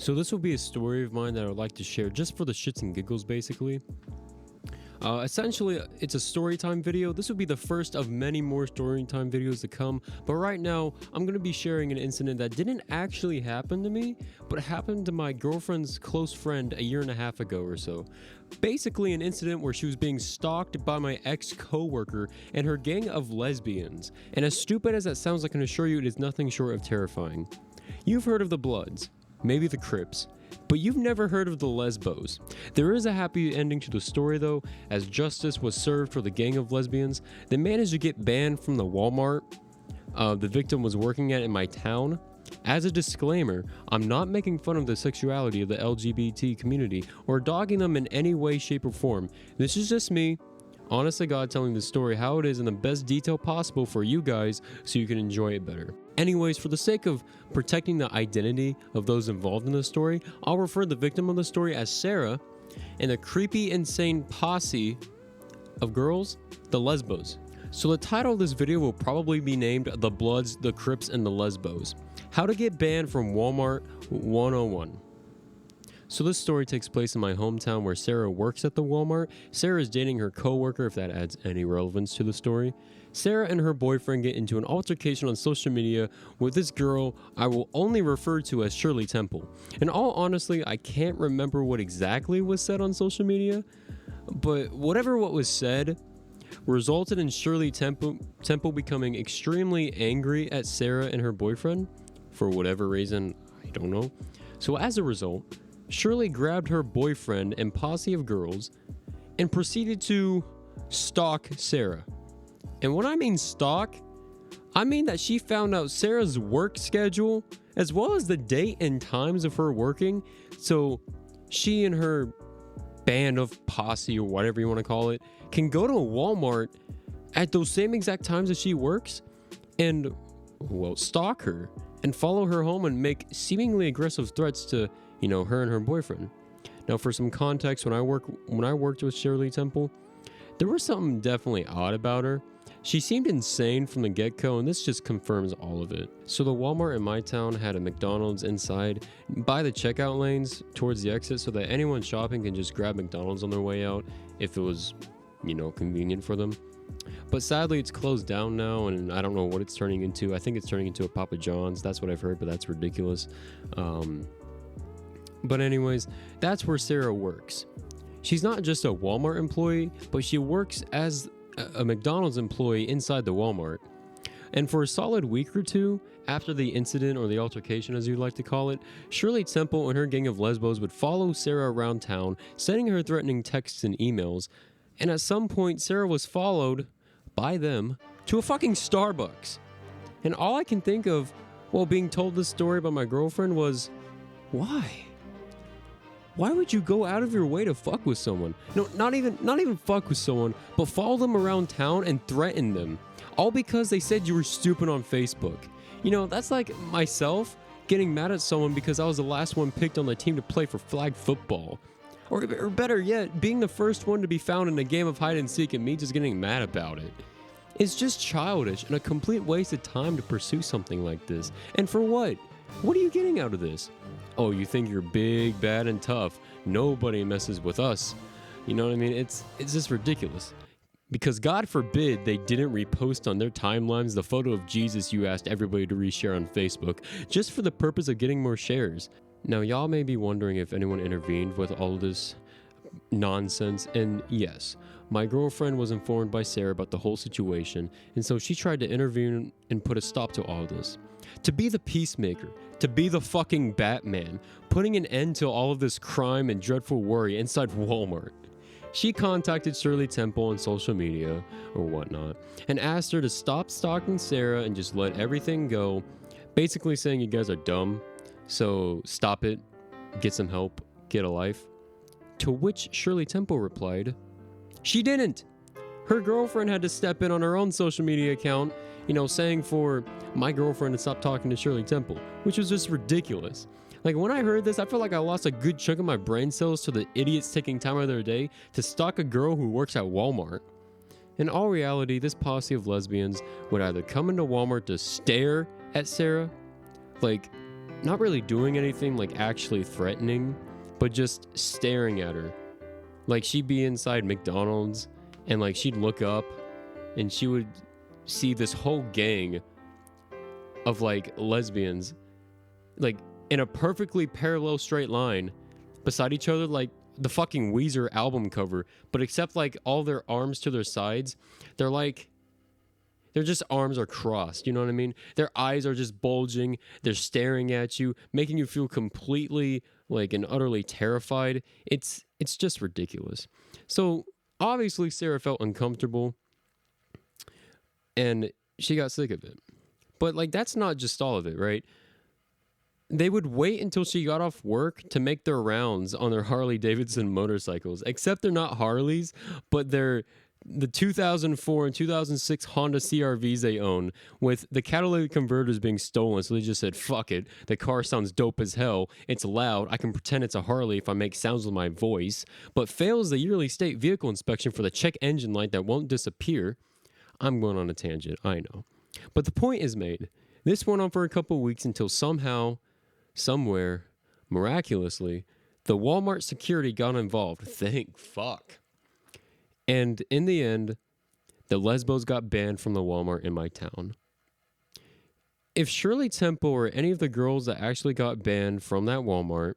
So this will be a story of mine that I would like to share just for the shits and giggles, basically. Essentially, it's a story time video. This will be the first of many more story time videos to come, but right now, I'm going to be sharing an incident that didn't actually happen to me, but happened to my girlfriend's close friend a year and a half ago or so. Basically, an incident where she was being stalked by my ex-coworker and her gang of lesbians, and as stupid as that sounds, I can assure you it is nothing short of terrifying. You've heard of the Bloods, maybe the Crips, but you've never heard of the Lesbos. There is a happy ending to the story though, as justice was served for the gang of lesbians. They managed to get banned from the Walmart the victim was working at in my town. As a disclaimer, I'm not making fun of the sexuality of the LGBT community or dogging them in any way, shape, or form. This is just me, honest to God, telling the story how it is in the best detail possible for you guys so you can enjoy it better. Anyways, for the sake of protecting the identity of those involved in the story, I'll refer to the victim of the story as Sarah and the creepy, insane posse of girls, the Lesbos. So the title of this video will probably be named The Bloods, the Crips, and the Lesbos. How to get banned from Walmart 101. So this story takes place in my hometown where Sarah works at the Walmart. Sarah is dating her coworker, if that adds any relevance to the story. Sarah and her boyfriend get into an altercation on social media with this girl I will only refer to as Shirley Temple. In all honesty, I can't remember what exactly was said on social media, but whatever what was said resulted in Shirley Temple becoming extremely angry at Sarah and her boyfriend for whatever reason, I don't know. So as a result, Shirley grabbed her boyfriend and posse of girls and proceeded to stalk Sarah. And when I mean stalk, I mean that she found out Sarah's work schedule as well as the date and times of her working. So she and her band of posse or whatever you want to call it can go to a Walmart at those same exact times that she works and, well, stalk her and follow her home and make seemingly aggressive threats to, you know, her and her boyfriend. Now, for some context, when I worked with Shirley Temple, there was something definitely odd about her. She seemed insane from the get-go, and this just confirms all of it. So the Walmart in my town had a McDonald's inside by the checkout lanes towards the exit so that anyone shopping can just grab McDonald's on their way out if it was, you know, convenient for them. But sadly, it's closed down now, and I don't know what it's turning into. I think it's turning into a Papa John's. That's what I've heard, but that's ridiculous. But anyways, that's where Sarah works. She's not just a Walmart employee, but she works as a McDonald's employee inside the Walmart. And for a solid week or two after the incident, or the altercation as you'd like to call it, Shirley Temple and her gang of lesbos would follow Sarah around town, sending her threatening texts and emails. And at some point, Sarah was followed by them to a fucking Starbucks. And all I can think of while being told this story by my girlfriend was, why? Why would you go out of your way to fuck with someone? No, not even fuck with someone, but follow them around town and threaten them. All because they said you were stupid on Facebook. You know, that's like myself getting mad at someone because I was the last one picked on the team to play for flag football. Or better yet, being the first one to be found in a game of hide and seek and me just getting mad about it. It's just childish and a complete waste of time to pursue something like this. And for what? What are you getting out of this? Oh, you think you're big, bad, and tough. Nobody messes with us. You know what I mean? It's just ridiculous. Because God forbid they didn't repost on their timelines the photo of Jesus you asked everybody to reshare on Facebook, just for the purpose of getting more shares. Now, y'all may be wondering if anyone intervened with all this nonsense, and yes, my girlfriend was informed by Sarah about the whole situation, and so she tried to intervene and put a stop to all this. To be the peacemaker, to be the fucking Batman, putting an end to all of this crime and dreadful worry inside Walmart. She contacted Shirley Temple on social media or whatnot and asked her to stop stalking Sarah and just let everything go, basically saying you guys are dumb, so stop it, get some help, get a life. To which Shirley Temple replied, she didn't. Her girlfriend had to step in on her own social media account, you know, saying for my girlfriend to stop talking to Shirley Temple, which was just ridiculous. Like, when I heard this, I felt like I lost a good chunk of my brain cells to the idiots taking time out of their day to stalk a girl who works at Walmart. In all reality, this posse of lesbians would either come into Walmart to stare at Sarah, like not really doing anything like actually threatening, but just staring at her. Like she'd be inside McDonald's and like she'd look up and she would see this whole gang of like lesbians like in a perfectly parallel straight line beside each other, like the fucking Weezer album cover, but except like all their arms to their sides, they're like, their just arms are crossed, you know what I mean? Their eyes are just bulging, they're staring at you, making you feel completely like and utterly terrified. It's just ridiculous. So obviously Sarah felt uncomfortable and she got sick of it. But like that's not just all of it, right? They would wait until she got off work to make their rounds on their Harley Davidson motorcycles, except they're not Harleys, but they're the 2004 and 2006 Honda CRVs they own, with the catalytic converters being stolen. So they just said, fuck it. The car sounds dope as hell. It's loud. I can pretend it's a Harley if I make sounds with my voice, but fails the yearly state vehicle inspection for the check engine light that won't disappear. I'm going on a tangent, I know. But the point is made. This went on for a couple weeks until somehow, somewhere, miraculously, the Walmart security got involved. Thank fuck. And in the end, the lesbos got banned from the Walmart in my town. If Shirley Temple or any of the girls that actually got banned from that Walmart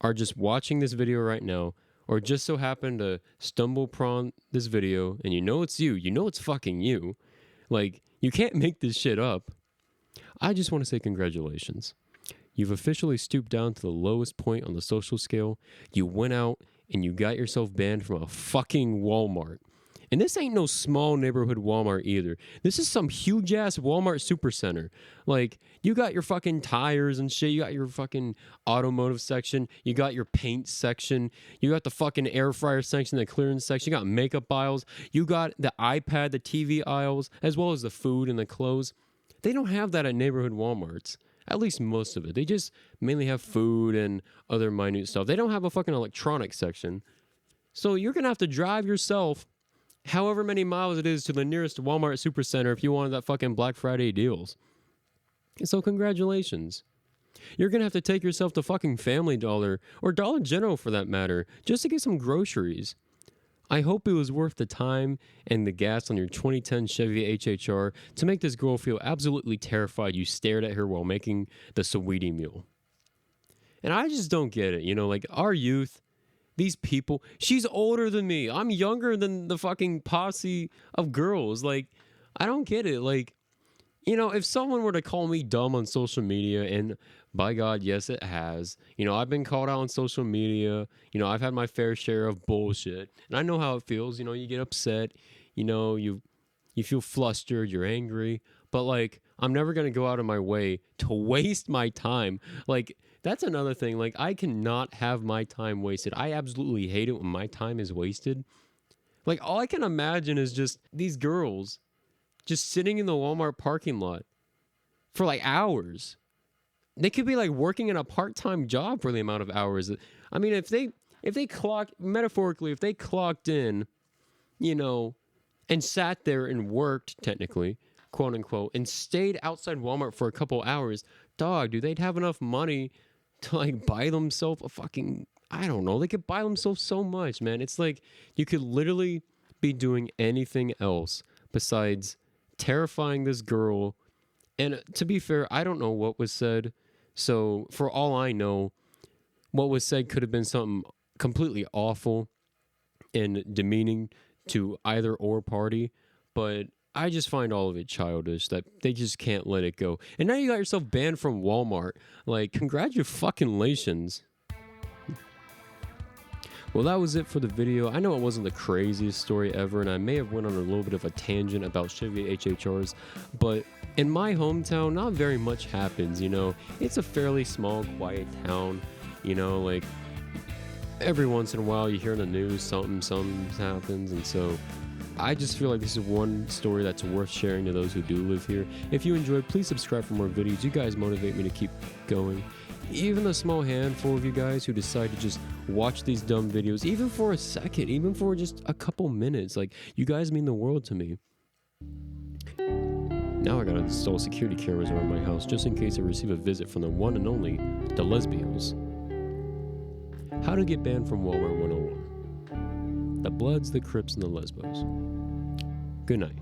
are just watching this video right now, or just so happen to stumble upon this video, and you know it's it's fucking you, like, you can't make this shit up, I just want to say congratulations. You've officially stooped down to the lowest point on the social scale. You went out and you got yourself banned from a fucking Walmart. And this ain't no small neighborhood Walmart either. This is some huge ass Walmart supercenter. Like, you got your fucking tires and shit. You got your fucking automotive section. You got your paint section. You got the fucking air fryer section, the clearance section. You got makeup aisles. You got the iPad, the TV aisles, as well as the food and the clothes. They don't have that at neighborhood Walmarts. At least most of it. They just mainly have food and other minute stuff. They don't have a fucking electronics section. So you're going to have to drive yourself however many miles it is to the nearest Walmart supercenter if you wanted that fucking Black Friday deals. And so congratulations. You're going to have to take yourself to fucking Family Dollar or Dollar General for that matter just to get some groceries. I hope it was worth the time and the gas on your 2010 Chevy HHR to make this girl feel absolutely terrified you stared at her while making the Saweetie meal. And I just don't get it, like our youth, these people, she's older than me. I'm younger than the fucking posse of girls. Like, I don't get it. Like, if someone were to call me dumb on social media, and by God, yes, it has. I've been called out on social media. I've had my fair share of bullshit. And I know how it feels. You get upset. You feel flustered. You're angry. But, like, I'm never going to go out of my way to waste my time. Like, that's another thing. Like, I cannot have my time wasted. I absolutely hate it when my time is wasted. Like, all I can imagine is just these girls just sitting in the Walmart parking lot for like hours. They could be like working in a part-time job for the amount of hours. I mean, if they clocked in, and sat there and worked technically, quote unquote, and stayed outside Walmart for a couple hours, dog, dude, they'd have enough money to like buy themselves a fucking, I don't know, they could buy themselves so much, man. It's like you could literally be doing anything else besides terrifying this girl. And to be fair, I don't know what was said. So for all I know, what was said could have been something completely awful and demeaning to either or party. But I just find all of it childish that they just can't let it go. And now you got yourself banned from Walmart. Like, congratulations. Well, that was it for the video. I know it wasn't the craziest story ever, and I may have went on a little bit of a tangent about Chevy HHRs, but in my hometown, not very much happens, It's a fairly small, quiet town, like every once in a while you hear in the news something happens, and so I just feel like this is one story that's worth sharing to those who do live here. If you enjoyed, please subscribe for more videos. You guys motivate me to keep going. Even the small handful of you guys who decide to just watch these dumb videos, even for a second, even for just a couple minutes, like, you guys mean the world to me. Now I gotta install security cameras around my house just in case I receive a visit from the one and only, the Lesbios. How to get banned from Walmart 101. The Bloods, the Crips, and the Lesbos. Good night.